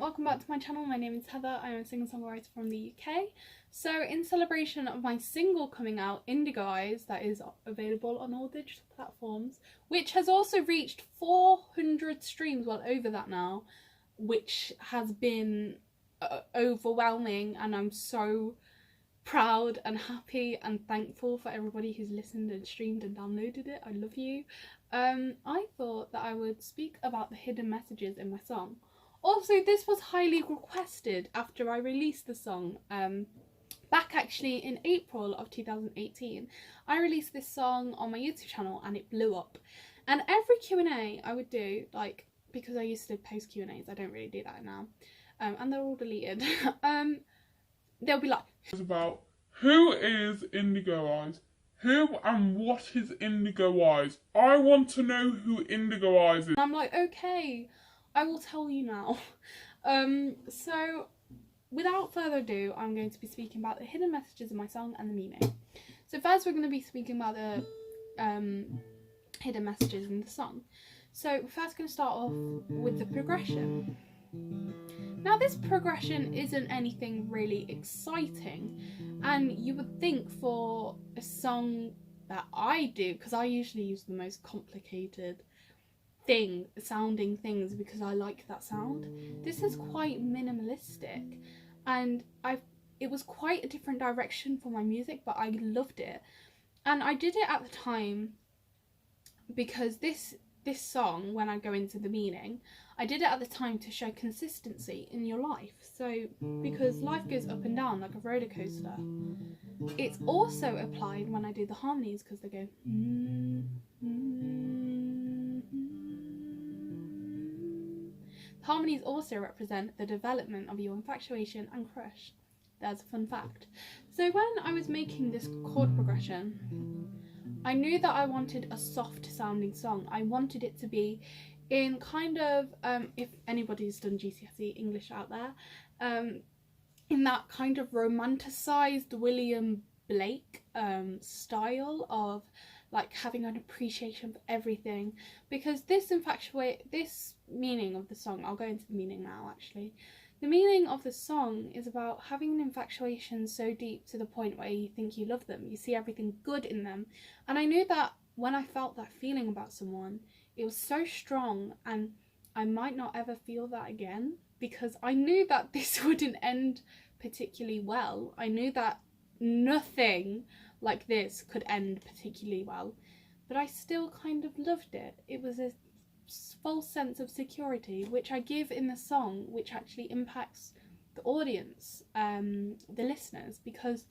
welcome back to my channel. My name is Heather. I am a singer-songwriter from the UK. So in celebration of my single coming out, Indigo Eyes, that is available on all digital platforms, which has also reached 400 streams, well over that now, which has been overwhelming, and I'm so proud and happy and thankful for everybody who's listened and streamed and downloaded it. I love you. I thought that I would speak about the hidden messages in my song. Also, this was highly requested after I released the song. Back actually in April of 2018, I released this song on my YouTube channel and it blew up. And every Q&A I would do, like, because I used to post Q&As, I don't really do that now, and they're all deleted. They'll be like, It's about who is Indigo Eyes? Who and what is Indigo Eyes? I want to know who Indigo Eyes is. and I'm like, okay, I will tell you now. So without further ado, I'm going to be speaking about the hidden messages in my song and the meaning. So first we're going to be speaking about the hidden messages in the song. So we're first going to start off with the progression. Now this progression isn't anything really exciting, and you would think for a song that I do, because I usually use the most complicated sounding things because I like that sound. This is quite minimalistic, and it was quite a different direction for my music, but I loved it. And I did it at the time because this song, when I go into the meaning, I did it at the time to show consistency in your life. So because life goes up and down like a roller coaster. It's also applied when I do the harmonies, because they go Harmonies also represent the development of your infatuation and crush. There's a fun fact. So when I was making this chord progression, I knew that I wanted a soft sounding song. I wanted it to be in kind of, if anybody's done GCSE English out there, in that kind of romanticised William Blake style of like having an appreciation for everything, because this meaning of the song, I'll go into the meaning now actually. The meaning of the song is about having an infatuation so deep to the point where you think you love them, you see everything good in them. And I knew that when I felt that feeling about someone, it was so strong, and I might not ever feel that again, because I knew that this wouldn't end particularly well. I knew that nothing like this could end particularly well, but I still kind of loved it. It was a false sense of security which I give in the song, which actually impacts the audience, the listeners, because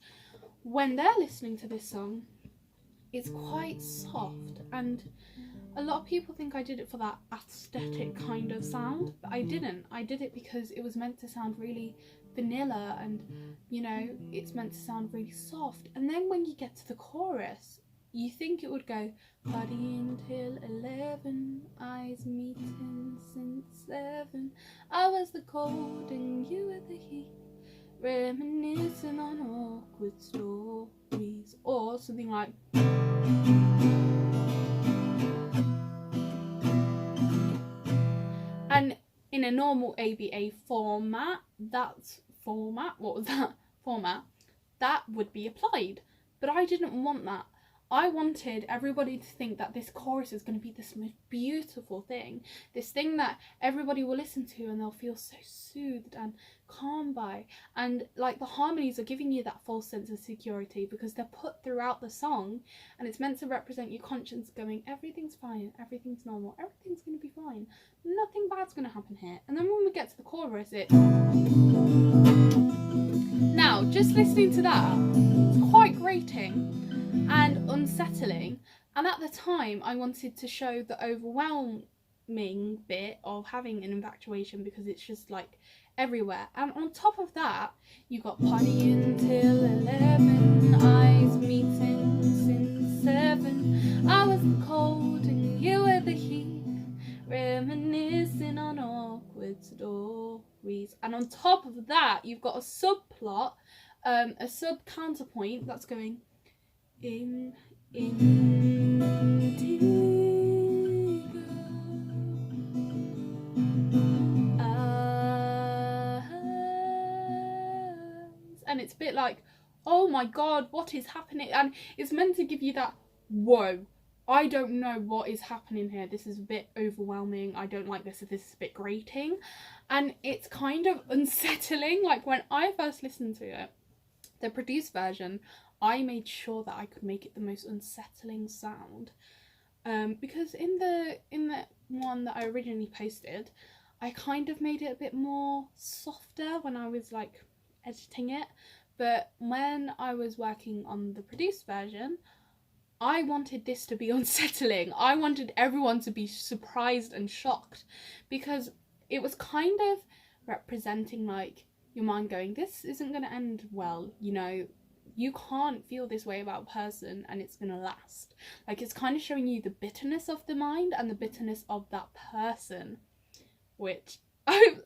when they're listening to this song, it's quite soft, and a lot of people think I did it for that aesthetic kind of sound, but I didn't. I did it because it was meant to sound really vanilla, and you know, it's meant to sound really soft. And then when you get to the chorus, you think it would go partying till 11, eyes meeting since 7. I was the cold and you were the heat, reminiscing on awkward stories, or something like. And in a normal ABA format, that would be applied. But I didn't want that. I wanted everybody to think that this chorus is going to be this most beautiful thing, this thing that everybody will listen to and they'll feel so soothed and calmed by. And like the harmonies are giving you that false sense of security because they're put throughout the song, and it's meant to represent your conscience going, everything's fine, everything's normal, everything's going to be fine, nothing bad's going to happen here. And then when we get to the chorus, it... Now, just listening to that, it's quite grating and unsettling, and at the time I wanted to show the overwhelming bit of having an infatuation, because it's just like everywhere. And on top of that, you got partying till 11, eyes meeting since 7. I was the cold and you were the heat, reminiscing on awkward stories. And on top of that, you've got a subplot, a sub counterpoint that's going in Indigo Eyes. and it's a bit like, oh my god, what is happening? And it's meant to give you that, whoa, I don't know what is happening here. This is a bit overwhelming. I don't like this. This is a bit grating. And it's kind of unsettling. Like, when I first listened to it, the produced version, I made sure that I could make it the most unsettling sound. Because in the one that I originally posted, I kind of made it a bit more softer when I was like editing it. But when I was working on the produced version, I wanted this to be unsettling. I wanted everyone to be surprised and shocked, because it was kind of representing like your mind going, this isn't going to end well, you know, you can't feel this way about a person and it's going to last. Like, it's kind of showing you the bitterness of the mind and the bitterness of that person, which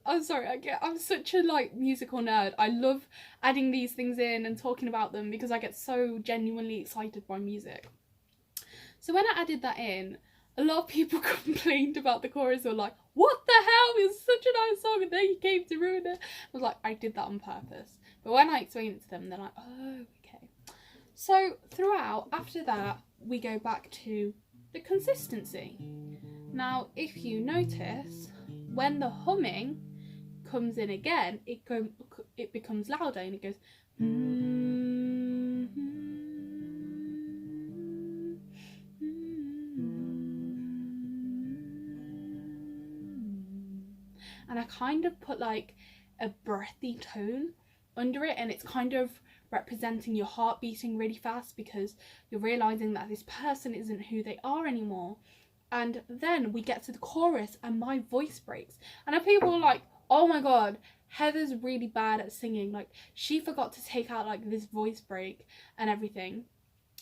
I'm sorry, I'm such a like musical nerd. I love adding these things in and talking about them because I get so genuinely excited by music. So when I added that in, a lot of people complained about the chorus. They were like, what the hell, it's such a nice song and then you came to ruin it. I was like, I did that on purpose. But when I explained it to them, they're like, oh, okay. So throughout, after that, we go back to the consistency. Now, if you notice, when the humming comes in again, it becomes louder and it goes, and I kind of put like a breathy tone under it, and it's kind of representing your heart beating really fast because you're realizing that this person isn't who they are anymore. And then we get to the chorus and my voice breaks, and then people are like, oh my god, Heather's really bad at singing, like she forgot to take out like this voice break and everything,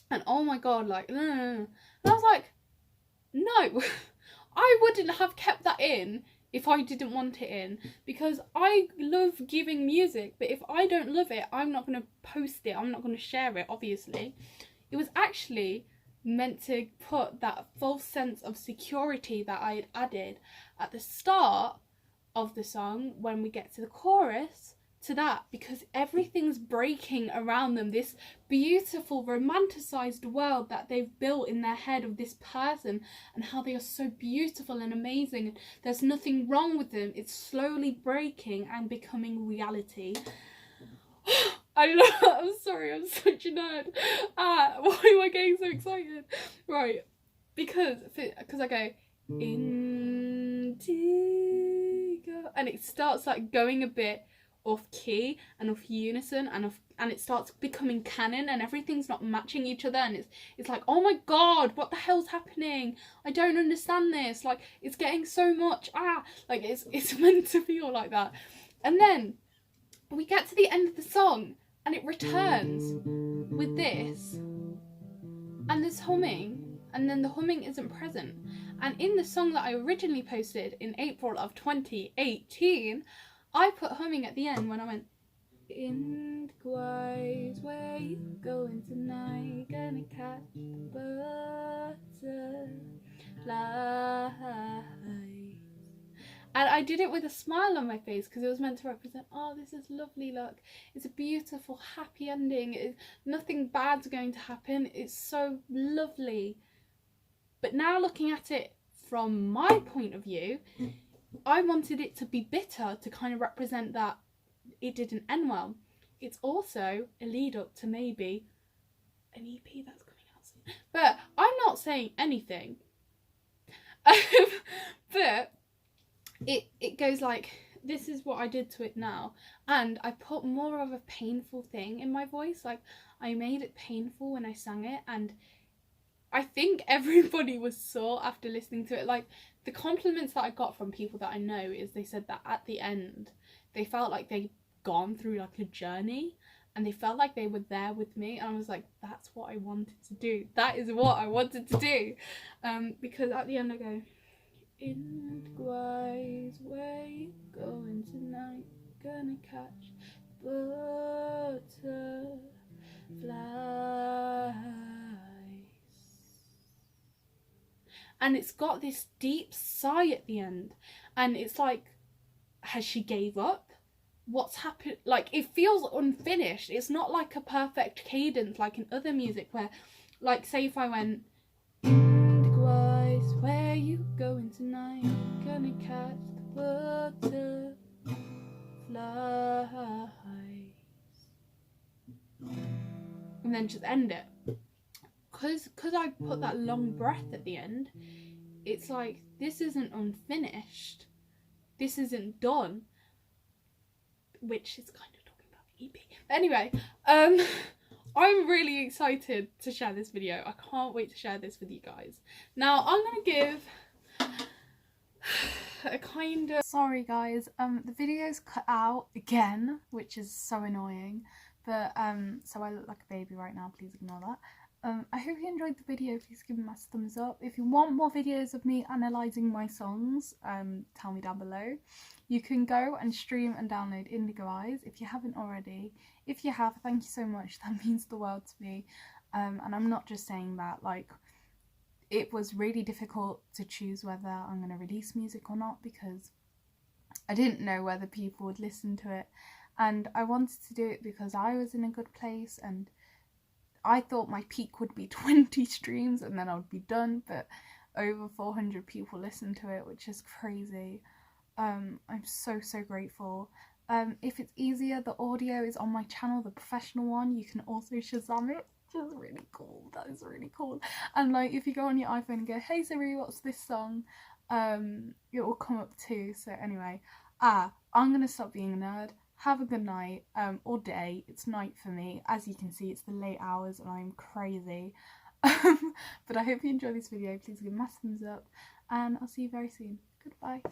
and oh my god, like and I was like, no, I wouldn't have kept that in if I didn't want it in, because I love giving music, but if I don't love it, I'm not going to post it, I'm not going to share it, obviously. It was actually meant to put that false sense of security that I had added at the start of the song when we get to the chorus to that, because everything's breaking around them, this beautiful romanticized world that they've built in their head of this person and how they are so beautiful and amazing and there's nothing wrong with them. It's slowly breaking and becoming reality. I'm sorry, I'm such a nerd. Why am I getting so excited? Right, because I go Indigo and it starts like going a bit off key and off unison and it starts becoming canon and everything's not matching each other, and it's like, oh my god, what the hell's happening? I don't understand this. Like, it's getting so much like it's meant to feel like that. And then we get to the end of the song and it returns with this and this humming, and then the humming isn't present. And in the song that I originally posted in April of 2018, I put humming at the end when I went, Indigo Eyes, where you going tonight? Gonna catch the butterflies. And I did it with a smile on my face because it was meant to represent, oh, this is lovely, look. It's a beautiful, happy ending. Nothing bad's going to happen. It's so lovely. But now looking at it from my point of view, I wanted it to be bitter to kind of represent that it didn't end well. It's also a lead up to maybe an EP that's coming out soon. But I'm not saying anything. But it goes like, this is what I did to it now. And I put more of a painful thing in my voice. Like, I made it painful when I sang it, and I think everybody was sore after listening to it. Like, the compliments that I got from people that I know is they said that at the end they felt like they'd gone through like a journey and they felt like they were there with me, and I was like, that's what I wanted to do. That is what I wanted to do. Because at the end I go, Indigo Eyes, where you going tonight? Gonna catch butterflies. And it's got this deep sigh at the end, and it's like, has she gave up? what's happened. Like, it feels unfinished. It's not like a perfect cadence like in other music where, like, say if I went, Indigo Eyes, where you going tonight? Gonna catch the butterflies. And then just end it. Because I put that long breath at the end, it's like, this isn't unfinished. This isn't done. Which is kind of talking about the EP. But anyway, I'm really excited to share this video. I can't wait to share this with you guys. Now, I'm going to give a kind of... Sorry guys, the video's cut out again, which is so annoying. But, so I look like a baby right now, please ignore that. I hope you enjoyed the video. Please give me a thumbs up. If you want more videos of me analysing my songs, tell me down below. You can go and stream and download Indigo Eyes if you haven't already. If you have, thank you so much. That means the world to me. And I'm not just saying that, like, it was really difficult to choose whether I'm going to release music or not, because I didn't know whether people would listen to it. And I wanted to do it because I was in a good place, and I thought my peak would be 20 streams and then I would be done, but over 400 people listened to it, which is crazy. I'm so grateful. If it's easier, the audio is on my channel, the professional one. You can also Shazam it, which is really cool. That is really cool. And like, if you go on your iPhone and go, hey Siri, what's this song? It will come up too. So anyway, I'm gonna stop being a nerd. Have a good night, or day. It's night for me. As you can see, it's the late hours and I'm crazy. But I hope you enjoyed this video. Please give me a massive thumbs up and I'll see you very soon. Goodbye.